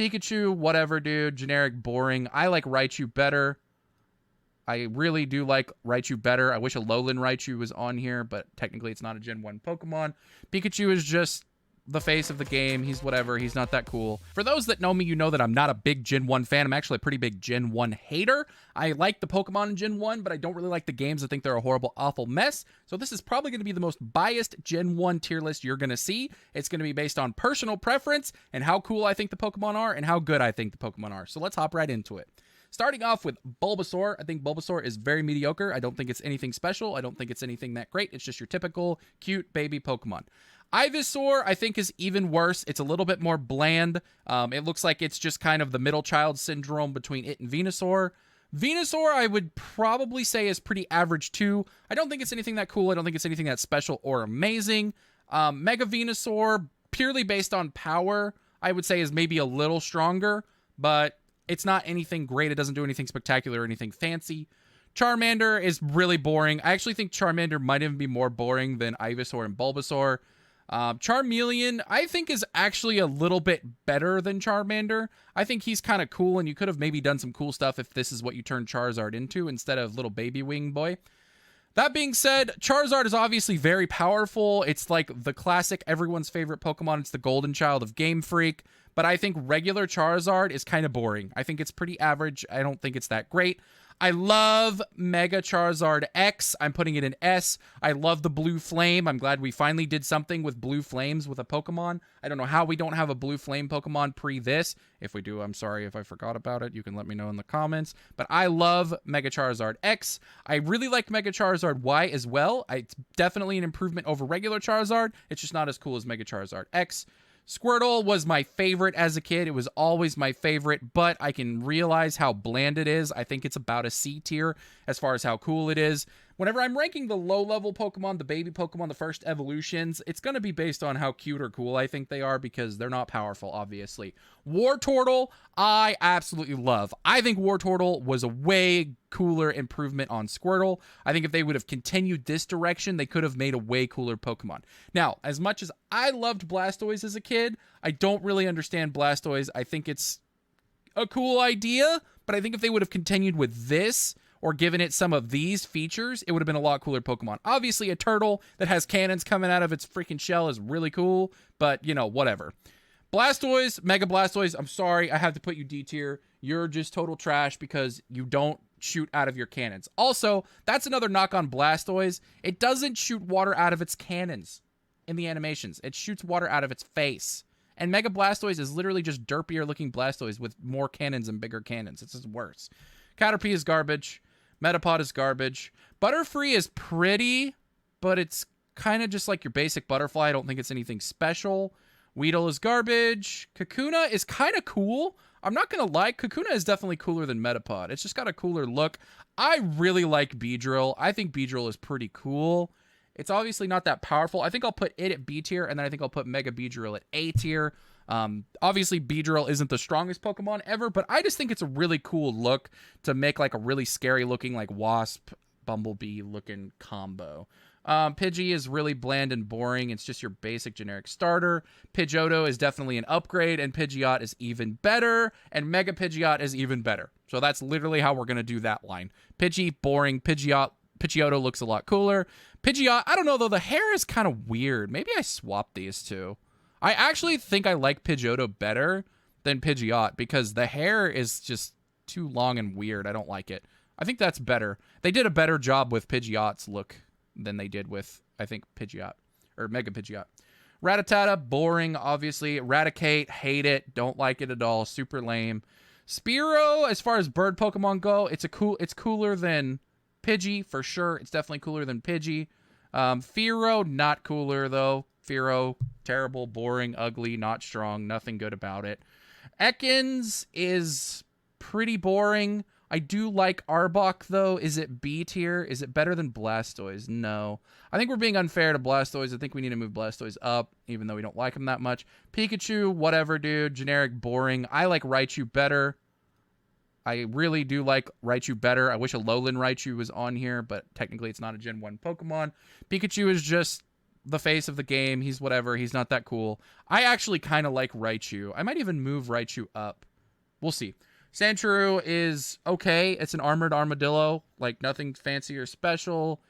Pikachu, whatever, dude. Generic, boring. I like Raichu better. I really do like Raichu better. I wish a Alolan Raichu was on here, but technically it's not a Gen 1 Pokemon. Pikachu is just the face of the game. He's whatever. He's not that cool. For those that know me, you know that I'm not a big Gen 1 fan. I'm actually a pretty big Gen 1 hater. I like the Pokemon in Gen 1, but I don't really like the games. I think they're a horrible, awful mess. So this is probably going to be the most biased Gen 1 tier list you're going to see. It's going to be based on personal preference and how cool I think the Pokemon are and how good I think the Pokemon are. So let's hop right into it. Starting off with Bulbasaur, I think Bulbasaur is very mediocre. I don't think it's anything special. I don't think it's anything that great. It's just your typical cute baby Pokemon. Ivysaur, I think, is even worse. It's a little bit more bland. It looks like it's just kind of the middle child syndrome between it and Venusaur. Venusaur, I would probably say, is pretty average too. I don't think it's anything that cool. I don't think it's anything that special or amazing. Mega Venusaur, purely based on power, I would say is maybe a little stronger, but it's not anything great. It doesn't do anything spectacular or anything fancy. Charmander is really boring. I actually think Charmander might even be more boring than Ivysaur and Bulbasaur. Charmeleon, I think, is actually a little bit better than Charmander. I think he's kind of cool, and you could have maybe done some cool stuff if this is what you turned Charizard into instead of little baby wing boy. That being said, Charizard is obviously very powerful. It's like the classic everyone's favorite Pokemon. It's the golden child of Game Freak. But I think regular Charizard is kind of boring. I think it's pretty average. I don't think it's that great. I love Mega Charizard X. I'm putting it in S. I love the Blue Flame. I'm glad we finally did something with Blue Flames with a Pokemon. I don't know how we don't have a Blue Flame Pokemon pre this. If we do, I'm sorry if I forgot about it. You can let me know in the comments. But I love Mega Charizard X. I really like Mega Charizard Y as well. It's definitely an improvement over regular Charizard. It's just not as cool as Mega Charizard X. Squirtle was my favorite as a kid. It was always my favorite, but I can realize how bland it is. I think it's about a C tier as far as how cool it is. Whenever I'm ranking the low-level Pokemon, the baby Pokemon, the first evolutions, it's going to be based on how cute or cool I think they are because they're not powerful, obviously. Wartortle, I absolutely love. I think Wartortle was a way cooler improvement on Squirtle. I think if they would have continued this direction, they could have made a way cooler Pokemon. Now, as much as I loved Blastoise as a kid, I don't really understand Blastoise. I think it's a cool idea, but I think if they would have continued with this or given it some of these features, it would have been a lot cooler Pokemon. Obviously, a turtle that has cannons coming out of its freaking shell is really cool, but, you know, whatever. Blastoise, Mega Blastoise, I'm sorry, I have to put you D tier. You're just total trash because you don't shoot out of your cannons. Also, that's another knock on Blastoise. It doesn't shoot water out of its cannons in the animations. It shoots water out of its face. And Mega Blastoise is literally just derpier looking Blastoise with more cannons and bigger cannons. It's just worse. Caterpie is garbage. Metapod is garbage. Butterfree is pretty, but it's kind of just like your basic butterfly. I don't think it's anything special. Weedle is garbage. Kakuna is kind of cool. I'm not going to lie. Kakuna is definitely cooler than Metapod. It's just got a cooler look. I really like Beedrill. I think Beedrill is pretty cool. It's obviously not that powerful. I think I'll put it at B tier, and then I think I'll put Mega Beedrill at A tier. Obviously, Beedrill isn't the strongest Pokemon ever, but I just think it's a really cool look to make like a really scary looking like Wasp, Bumblebee looking combo. Pidgey is really bland and boring. It's just your basic generic starter. Pidgeotto is definitely an upgrade, and Pidgeot is even better, and Mega Pidgeot is even better. So that's literally how we're going to do that line. Pidgey, boring. Pidgeotto looks a lot cooler. Pidgeot, I don't know, though. The hair is kind of weird. Maybe I swapped these two. I actually think I like Pidgeotto better than Pidgeot because the hair is just too long and weird. I don't like it. I think that's better. They did a better job with Pidgeot's look than they did with, I think, Pidgeot. Or Mega Pidgeot. Rattata, boring, obviously. Eradicate, hate it. Don't like it at all. Super lame. Spearow, as far as bird Pokemon go, it's cooler than Pidgey, for sure. It's definitely cooler than Pidgey. Fearow, not cooler, though. Fearow, terrible, boring, ugly, not strong, nothing good about it. Ekans is pretty boring. I do like Arbok, though. Is it B tier? Is it better than Blastoise? No. I think we're being unfair to Blastoise. I think we need to move Blastoise up, even though we don't like him that much. Pikachu, whatever, dude. Generic, boring. I like Raichu better. I really do like Raichu better. I wish a Alolan Raichu was on here, but technically it's not a Gen 1 Pokemon. Pikachu is just the face of the game. He's whatever. He's not that cool. I actually kind of like Raichu. I might even move Raichu up. We'll see. Sandshrew is okay. It's an armored armadillo. Like, nothing fancy or special.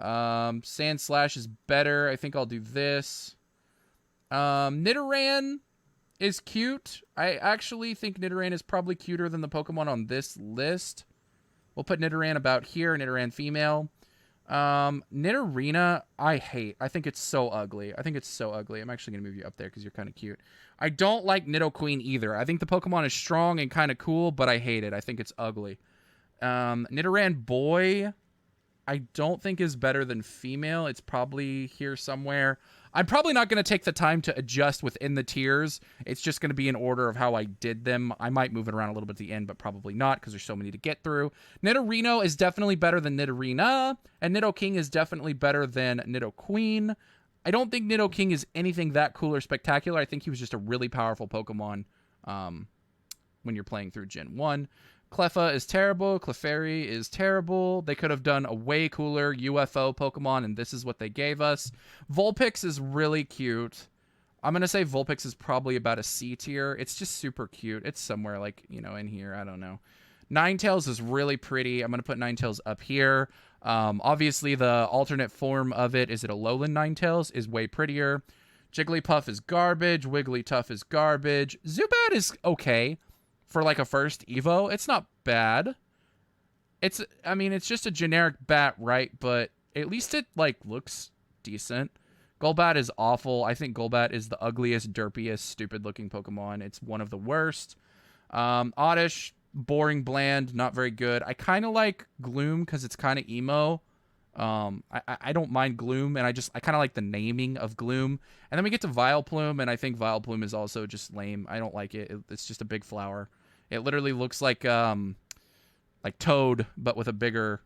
Sandslash is better. I think I'll do this. Nidoran is cute. I actually think Nidoran is probably cuter than the Pokemon on this list. We'll put Nidoran about here. Nidoran female. Nidorina, I hate. I think it's so ugly. I'm actually going to move you up there because you're kind of cute. I don't like Nidoqueen either. I think the Pokemon is strong and kind of cool, but I hate it. I think it's ugly. Nidoran boy, I don't think is better than female. It's probably here somewhere. I'm probably not going to take the time to adjust within the tiers. It's just going to be in order of how I did them. I might move it around a little bit at the end, but probably not because there's so many to get through. Nidorino is definitely better than Nidorina, and Nidoking is definitely better than Nidoqueen. I don't think Nidoking is anything that cool or spectacular. I think he was just a really powerful Pokemon when you're playing through Gen 1. Cleffa is terrible. Clefairy is terrible. They could have done a way cooler UFO Pokemon, and this is what they gave us. Vulpix is really cute. I'm going to say Vulpix is probably about a C tier. It's just super cute. It's somewhere like, you know, in here. I don't know. Ninetales is really pretty. I'm going to put Ninetales up here. Obviously, the alternate form of it, is it a Lowland Ninetales, is way prettier. Jigglypuff is garbage. Wigglytuff is garbage. Zubat is okay. For like a first Evo, it's not bad. I mean, it's just a generic bat, right? But at least it like looks decent. Golbat is awful. I think Golbat is the ugliest, derpiest, stupid looking Pokemon. It's one of the worst. Oddish, boring, bland, not very good. I kind of like Gloom because it's kind of emo. I don't mind Gloom, and I kind of like the naming of Gloom. And then we get to Vileplume, and I think Vileplume is also just lame. I don't like it. It's just a big flower. It literally looks like Toad, but with a bigger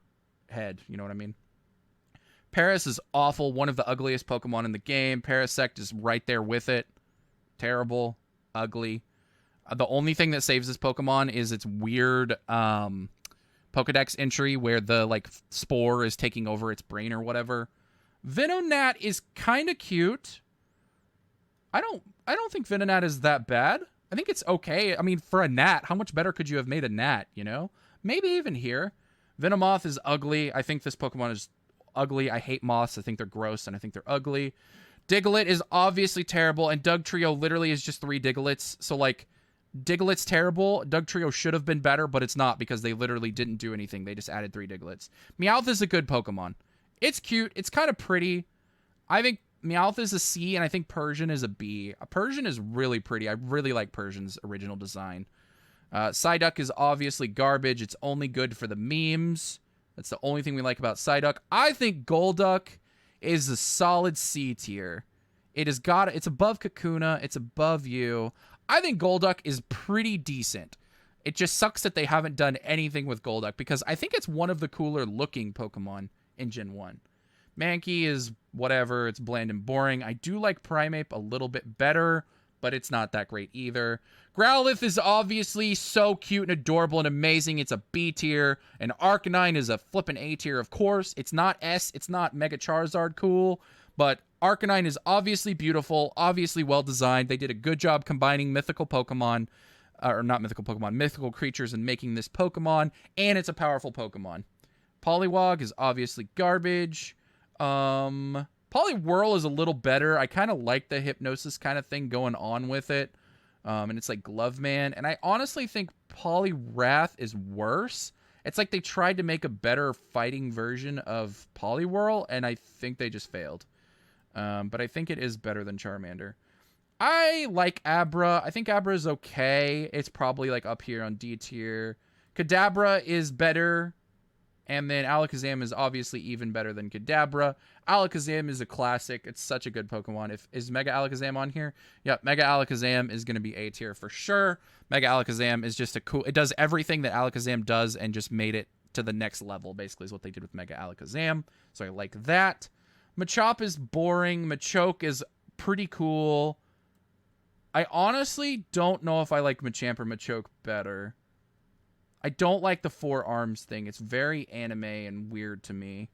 head. You know what I mean? Paris is awful. One of the ugliest Pokemon in the game. Parasect is right there with it. Terrible. Ugly. The only thing that saves this Pokemon is its weird Pokedex entry where the like spore is taking over its brain or whatever. Venonat is kind of cute. I don't think Venonat is that bad. I think it's okay. I mean, for a gnat, how much better could you have made a gnat, you know? Maybe even here. Venomoth is ugly. I think this Pokemon is ugly. I hate moths. I think they're gross, and I think they're ugly. Diglett is obviously terrible, and Dugtrio literally is just 3 Diglets. So, like, Diglett's terrible. Dugtrio should have been better, but it's not because they literally didn't do anything. They just added 3 Diglets. Meowth is a good Pokemon. It's cute. It's kind of pretty. I think Meowth is a C, and I think Persian is a B. Persian is really pretty. I really like Persian's original design. Psyduck is obviously garbage. It's only good for the memes. That's the only thing we like about Psyduck. I think Golduck is a solid C tier. It's above Kakuna. It's above you. I think Golduck is pretty decent. It just sucks that they haven't done anything with Golduck because I think it's one of the cooler looking Pokemon in Gen 1. Mankey is whatever. It's bland and boring. I do like Primeape a little bit better, but it's not that great either. Growlithe is obviously so cute and adorable and amazing. It's a B tier. And Arcanine is a flippin' A tier, of course. It's not S. It's not Mega Charizard cool. But Arcanine is obviously beautiful, obviously well-designed. They did a good job combining mythical Pokemon, or not mythical Pokemon, mythical creatures and making this Pokemon. And it's a powerful Pokemon. Poliwag is obviously garbage. Poliwhirl is a little better. I kind of like the hypnosis kind of thing going on with it. And it's like Glove Man. And I honestly think Poliwrath is worse. It's like they tried to make a better fighting version of Poliwhirl, and I think they just failed. But I think it is better than Charmander. I like Abra. I think Abra is okay. It's probably like up here on D tier. Kadabra is better. And then Alakazam is obviously even better than Kadabra. Alakazam is a classic. It's such a good Pokemon. Is Mega Alakazam on here? Yep, Mega Alakazam is going to be A tier for sure. Mega Alakazam is just it does everything that Alakazam does and just made it to the next level, basically, is what they did with Mega Alakazam. So I like that. Machop is boring. Machoke is pretty cool. I honestly don't know if I like Machamp or Machoke better. I don't like the 4 arms thing. It's very anime and weird to me.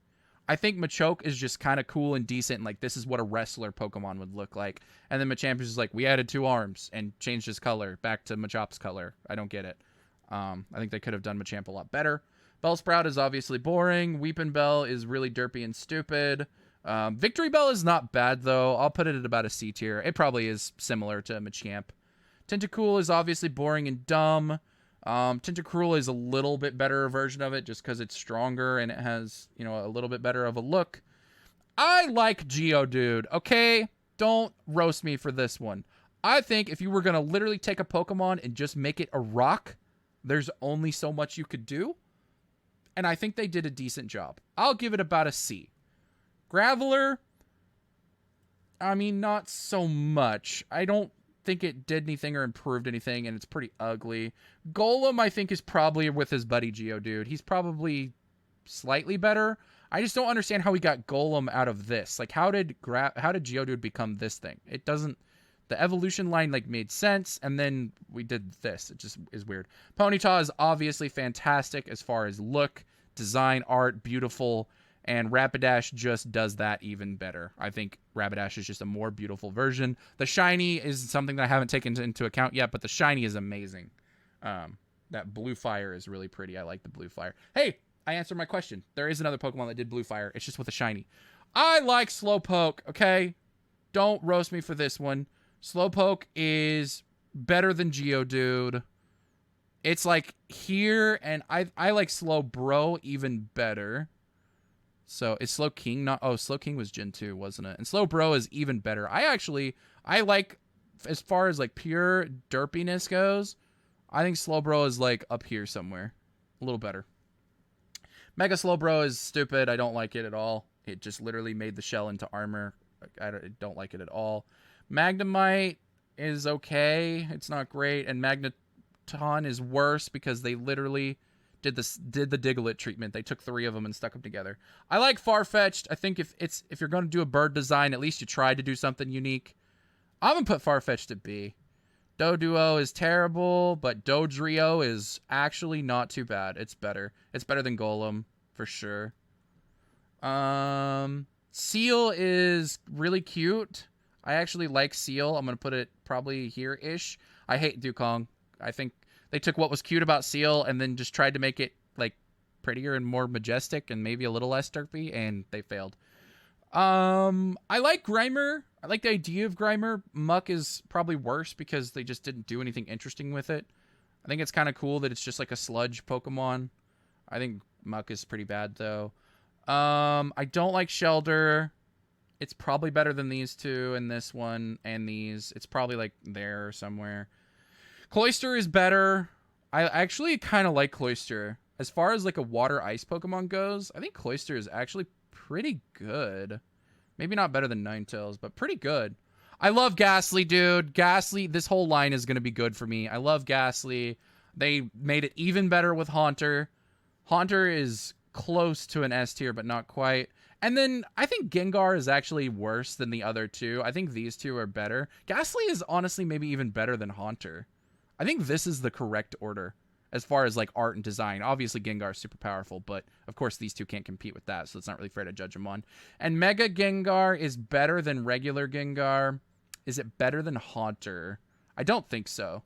I think Machoke is just kind of cool and decent. And, like, this is what a wrestler Pokemon would look like. And then Machamp is just like, we added 2 arms and changed his color back to Machoke's color. I don't get it. I think they could have done Machamp a lot better. Bellsprout is obviously boring. Weepin' Bell is really derpy and stupid. Victory Bell is not bad, though. I'll put it at about a C tier. It probably is similar to Machamp. Tentacool is obviously boring and dumb. Tentacruel is a little bit better version of it just because it's stronger and it has, you know, a little bit better of a look. I like Geodude, okay? Don't roast me for this one. I think if you were going to literally take a Pokemon and just make it a rock, there's only so much you could do. And I think they did a decent job. I'll give it about a C. Graveler, I mean, not so much. I don't think it did anything or improved anything, and it's pretty ugly. Golem, I think, is probably with his buddy Geodude. He's probably slightly better. I just don't understand how he got Golem out of this. Like, how did Geodude become this thing? It doesn't... The evolution line, like, made sense, and then we did this. It just is weird. Ponyta is obviously fantastic as far as look, design, art, beautiful, and Rapidash just does that even better. I think Rapidash is just a more beautiful version. The shiny is something that I haven't taken into account yet, but the shiny is amazing. That blue fire is really pretty. I like the blue fire. Hey, I answered my question. There is another Pokemon that did blue fire. It's just with a shiny. I like Slowpoke, okay? Don't roast me for this one. Slowpoke is better than Geodude. It's like here, and I like Slowbro even better. So, is Slowking not... Oh, Slowking was Gen 2, wasn't it? And Slowbro is even better. I like, as far as, like, pure derpiness goes, I think Slowbro is, like, up here somewhere. A little better. Mega Slowbro is stupid. I don't like it at all. It just literally made the shell into armor. I don't like it at all. Magnemite is okay. It's not great. And Magneton is worse because they literally... did the Diglett treatment. They took 3 of them and stuck them together. I like Farfetch'd. I think if you're going to do a bird design, at least you tried to do something unique. I'm going to put Farfetch'd at B. Doduo is terrible, but Dodrio is actually not too bad. It's better. It's better than Golem, for sure. Seal is really cute. I actually like Seal. I'm going to put it probably here-ish. I hate Dukong. I think they took what was cute about Seal and then just tried to make it, like, prettier and more majestic and maybe a little less derpy, and they failed. I like Grimer. I like the idea of Grimer. Muck is probably worse because they just didn't do anything interesting with it. I think it's kind of cool that it's just like a sludge Pokemon. I think Muck is pretty bad, though. I don't like Shelder. It's probably better than these two and this one and these. It's probably, like, there somewhere. Cloyster is better. I actually kind of like Cloyster. As far as, like, a water-ice Pokemon goes, I think Cloyster is actually pretty good. Maybe not better than Ninetales, but pretty good. I love Ghastly, dude. Ghastly, this whole line is going to be good for me. I love Ghastly. They made it even better with Haunter. Haunter is close to an S tier, but not quite. And then I think Gengar is actually worse than the other two. I think these two are better. Ghastly is honestly maybe even better than Haunter. I think this is the correct order as far as, like, art and design. Obviously, Gengar is super powerful, but of course these two can't compete with that, so it's not really fair to judge them on. And Mega Gengar is better than regular Gengar. Is it better than Haunter? I don't think so.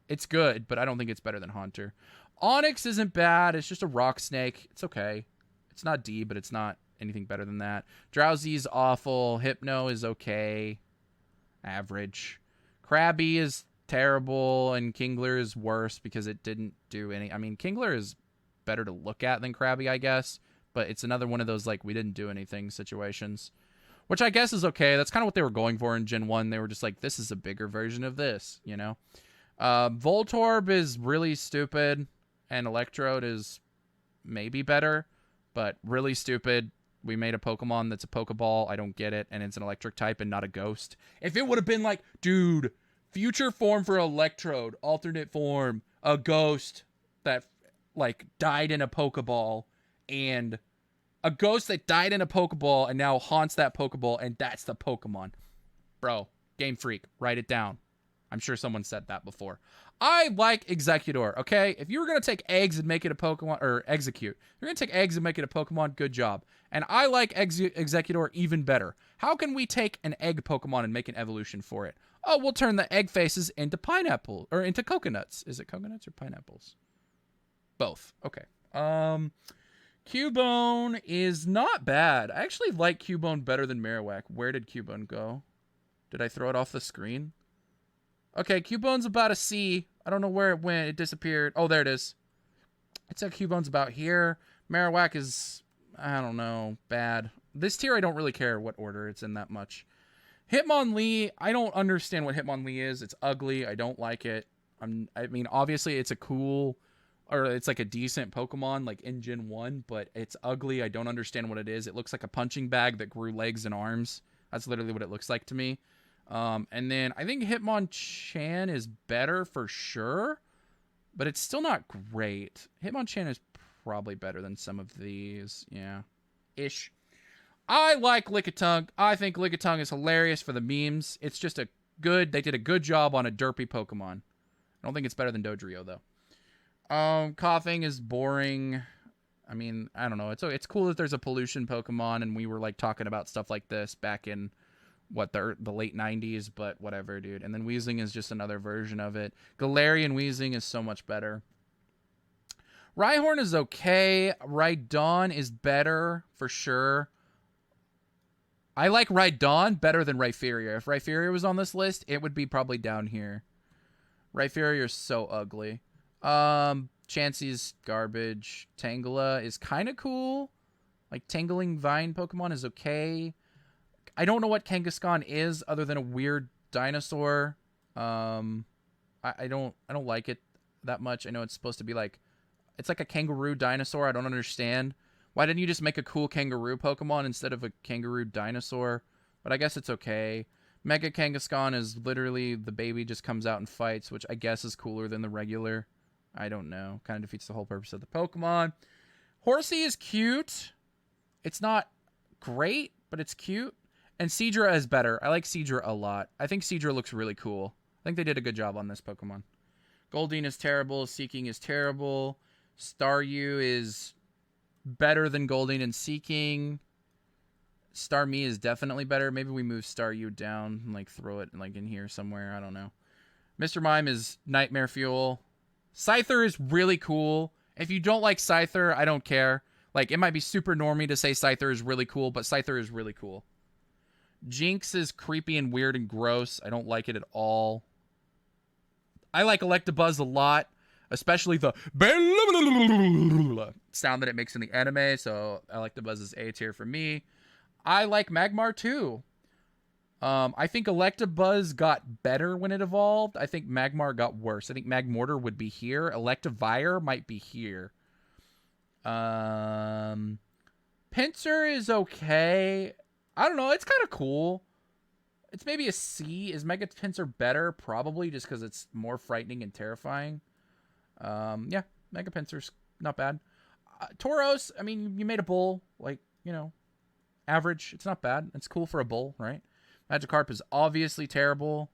It's good, but I don't think it's better than Haunter. Onix isn't bad. It's just a rock snake. It's okay. It's not D, but it's not anything better than that. Drowsy is awful. Hypno is okay. Average. Krabby is terrible, and Kingler is worse because it didn't do any... I mean, Kingler is better to look at than Krabby, I guess, but it's another one of those, like, we didn't do anything situations, which I guess is okay. That's kind of what they were going for in Gen 1. They were just like, this is a bigger version of this, you know? Voltorb is really stupid, and Electrode is maybe better, but really stupid. We made a Pokemon that's a Pokeball. I don't get it, and it's an electric type and not a ghost. If it would have been like, dude... future form for Electrode, alternate form, a ghost that, like, died in a Pokeball, and a ghost that died in a Pokeball and now haunts that Pokeball, and that's the Pokemon. Bro, Game Freak, write it down. I'm sure someone said that before. I like Executor, okay? If you were going to take eggs and make it a Pokemon, or Execute, you're going to take eggs and make it a Pokemon, good job. And I like Executor even better. How can we take an egg Pokemon and make an evolution for it? Oh, we'll turn the egg faces into pineapple, or into coconuts. Is it coconuts or pineapples? Both. Okay. Cubone is not bad. I actually like Cubone better than Marowak. Where did Cubone go? Did I throw it off the screen? Okay, Cubone's about a C. I don't know where it went. It disappeared. Oh, there it is. It said Cubone's about here. Marowak is, I don't know, bad. This tier, I don't really care what order it's in that much. Hitmonlee, I don't understand what Hitmonlee is. It's ugly. I don't like it. I mean, obviously, it's a cool, or it's like a decent Pokemon, like in Gen 1, but it's ugly. I don't understand what it is. It looks like a punching bag that grew legs and arms. That's literally what it looks like to me. And then I think Hitmonchan is better for sure, but it's still not great. Hitmonchan is probably better than some of these. Yeah. Ish. I like Lickitung. I think Lickitung is hilarious for the memes. It's just they did a good job on a derpy Pokemon. I don't think it's better than Dodrio, though. Coughing is boring. I mean, I don't know. It's cool that there's a pollution Pokemon, and we were like talking about stuff like this back in the late 90s, but whatever, dude. And then Weezing is just another version of it. Galarian Weezing is so much better. Rhyhorn is okay. Rhydon is better for sure. I like Rhydon better than Rhyperior. If Rhyperior was on this list, it would be probably down here. Rhyperior is so ugly. Chansey's garbage. Tangela is kind of cool. Like Tangling Vine Pokemon is okay. I don't know what Kangaskhan is other than a weird dinosaur. I don't like it that much. I know it's supposed to be like, it's like a kangaroo dinosaur. I don't understand. Why didn't you just make a cool kangaroo Pokemon instead of a kangaroo dinosaur? But I guess it's okay. Mega Kangaskhan is literally the baby just comes out and fights, which I guess is cooler than the regular. I don't know. Kind of defeats the whole purpose of the Pokemon. Horsey is cute. It's not great, but it's cute. And Seadra is better. I like Seadra a lot. I think Seadra looks really cool. I think they did a good job on this Pokemon. Goldeen is terrible. Seeking is terrible. Staryu is better than Goldeen and Seeking. Starmie is definitely better. Maybe we move Staryu down and like throw it like in here somewhere. I don't know. Mr. Mime is Nightmare Fuel. Scyther is really cool. If you don't like Scyther, I don't care. Like, it might be super normie to say Scyther is really cool, but Scyther is really cool. Jinx is creepy and weird and gross. I don't like it at all. I like Electabuzz a lot, especially the sound that it makes in the anime, so Electabuzz is A tier for me. I like Magmar too. I think Electabuzz got better when it evolved. I think Magmar got worse. I think Magmortar would be here. Electivire might be here. Pinsir is okay. I don't know. It's kind of cool. It's maybe a C. Is Mega Pinsir better? Probably, just because it's more frightening and terrifying. Yeah, Mega Pinsir's not bad. Tauros, I mean, you made a bull. Like, you know, average. It's not bad. It's cool for a bull, right? Magikarp is obviously terrible.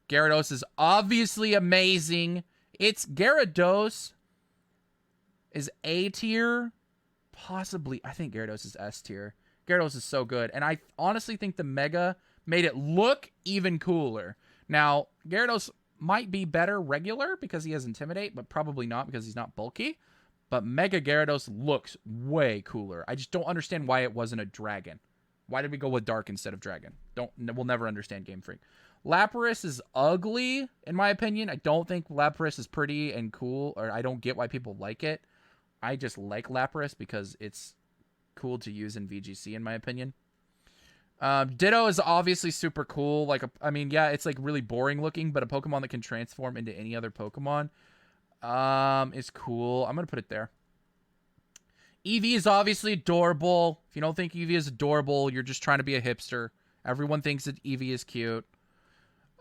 Gyarados is obviously amazing. It's Gyarados is A tier. Possibly. I think Gyarados is S tier. Gyarados is so good. And I honestly think the Mega made it look even cooler. Now, Gyarados might be better regular because he has Intimidate, but probably not because he's not bulky. But Mega Gyarados looks way cooler. I just don't understand why it wasn't a dragon. Why did we go with Dark instead of Dragon? We'll never understand Game Freak. Lapras is ugly, in my opinion. I don't think Lapras is pretty and cool, or I don't get why people like it. I just like Lapras because it's cool to use in VGC, in my opinion. Ditto is obviously super cool. Like, I mean, yeah, it's like really boring looking, but a Pokemon that can transform into any other Pokemon is cool. I'm gonna put it there. Eevee is obviously adorable. If you don't think Eevee is adorable, you're just trying to be a hipster. Everyone thinks that Eevee is cute.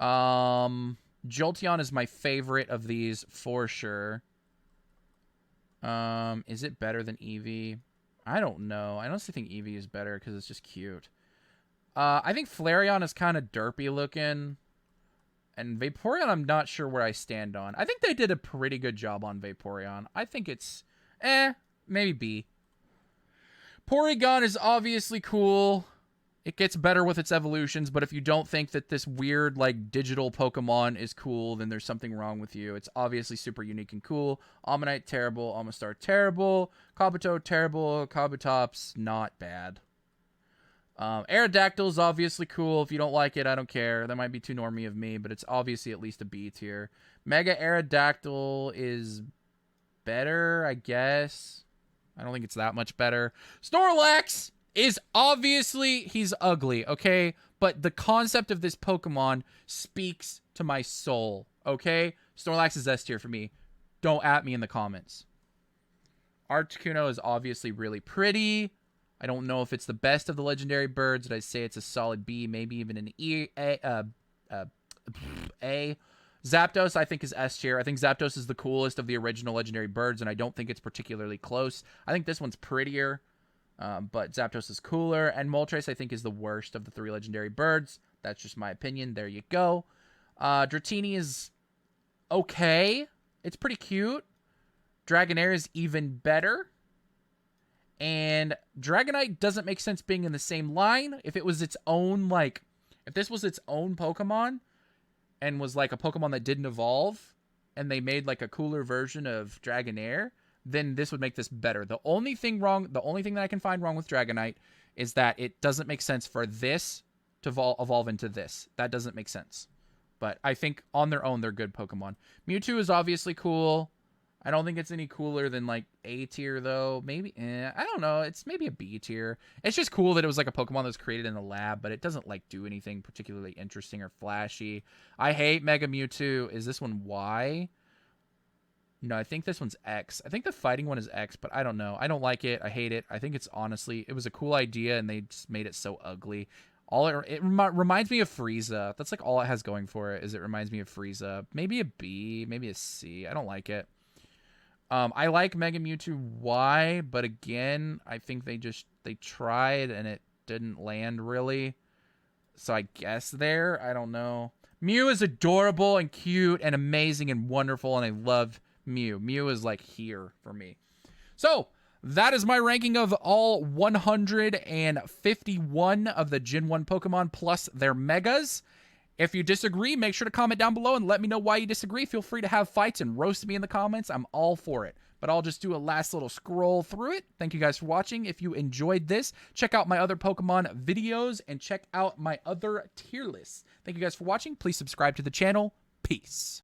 Jolteon is my favorite of these for sure. Is it better than Eevee? I don't know. I honestly think Eevee is better because it's just cute. I think Flareon is kind of derpy looking. And Vaporeon, I'm not sure where I stand on. I think they did a pretty good job on Vaporeon. I think it's, maybe B. Porygon is obviously cool. It gets better with its evolutions, but if you don't think that this weird, like, digital Pokemon is cool, then there's something wrong with you. It's obviously super unique and cool. Ammonite, terrible. Amistar, terrible. Kabuto, terrible. Kabutops, not bad. Aerodactyl is obviously cool. If you don't like it, I don't care. That might be too normie of me, but it's obviously at least a B tier. Mega Aerodactyl is better, I guess. I don't think it's that much better. Snorlax is obviously, he's ugly, okay? But the concept of this Pokemon speaks to my soul, okay? Snorlax is S tier for me. Don't at me in the comments. Articuno is obviously really pretty. I don't know if it's the best of the legendary birds, but I'd say it's a solid B, maybe even an A. Zapdos, I think, is S tier. I think Zapdos is the coolest of the original legendary birds, and I don't think it's particularly close. I think this one's prettier, but Zapdos is cooler. And Moltres, I think, is the worst of the 3 legendary birds. That's just my opinion. There you go. Dratini is okay. It's pretty cute. Dragonair is even better. And Dragonite doesn't make sense being in the same line. If it was its own, like, if this was its own Pokemon and was like a Pokemon that didn't evolve and they made like a cooler version of Dragonair, then this would make this better. The only thing that I can find wrong with Dragonite is that it doesn't make sense for this to evolve into this. That doesn't make sense. But I think on their own, they're good Pokemon. Mewtwo is obviously cool. I don't think it's any cooler than, like, A tier, though. Maybe, I don't know. It's maybe a B tier. It's just cool that it was, like, a Pokemon that was created in the lab, but it doesn't, like, do anything particularly interesting or flashy. I hate Mega Mewtwo. Is this one Y? No, I think this one's X. I think the fighting one is X, but I don't know. I don't like it. I hate it. I think it's honestly, it was a cool idea, and they just made it so ugly. It reminds me of Frieza. That's, like, all it has going for it, is it reminds me of Frieza. Maybe a B, maybe a C. I don't like it. I like Mega Mewtwo Y, but again, I think they tried and it didn't land really. So I guess there, I don't know. Mew is adorable and cute and amazing and wonderful, and I love Mew. Mew is like here for me. So that is my ranking of all 151 of the Gen 1 Pokemon plus their Megas. If you disagree, make sure to comment down below and let me know why you disagree. Feel free to have fights and roast me in the comments. I'm all for it. But I'll just do a last little scroll through it. Thank you guys for watching. If you enjoyed this, check out my other Pokemon videos and check out my other tier lists. Thank you guys for watching. Please subscribe to the channel. Peace.